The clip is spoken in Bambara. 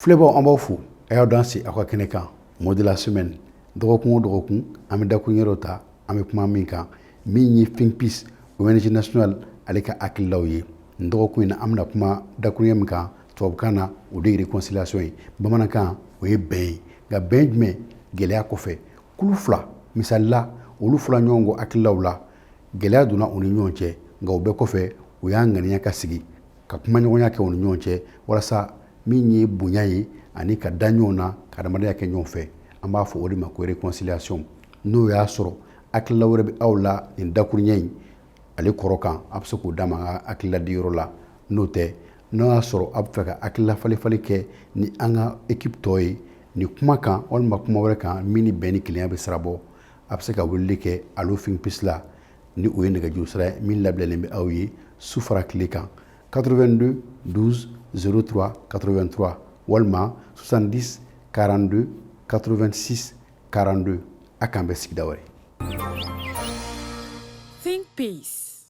Filɛbɔ an b'aw fo a y'aw dan se aw ka kɛnɛ kan mot de la semaine dɔgɔkun o dɔgɔkun an bɛ dakun yɛrɛw ta an bɛ kuma min kan min ye think peace ONG national ale ka hakililaw ye nin dɔgɔkun in na an bɛna kuma dakuruɲɛ min kan tubabukan na o de ye réconciliation ye bamanankan o ye bɛn ye nka bɛn jumɛn gɛlɛya kɔfɛ kulu fila misalila olu fila ɲɔgɔn kɔ hakililaw la gɛlɛya donna u ni ɲɔgɔn cɛ nka o bɛɛ kɔfɛ u y'a ŋaniya ka sigi ka kumaɲɔgɔnya kɛ u ni ɲɔgɔn cɛ walasa min ye bonya ye ani ka da ɲɔgɔn na ka adamadenya kɛ ɲɔgɔn fɛ an b'a fɔ o de ma ko réconciliation n'o y'a sɔrɔ hakilila wɛrɛ bɛ aw la nin dakuruɲɛ in ale kɔrɔ kan a bɛ se k'o d'a ma an ka hakilila di yɔrɔ la n'o tɛ n'o y'a sɔrɔ a bɛ fɛ ka hakilila falen kɛ ni an ka équipe tɔ ye nin kuma kan walima kuma wɛrɛ kan min ni bɛn ni kelenya bɛ sirabɔ a bɛ se ka weleli kɛ allo think peace la ni o ye nɛgɛjuru sira ye min labilalen bɛ aw ye su fara tile kan 82 12 03 83 walima 70 42 86 42 a k'an bɛ sigida wɛrɛ. Think Peace.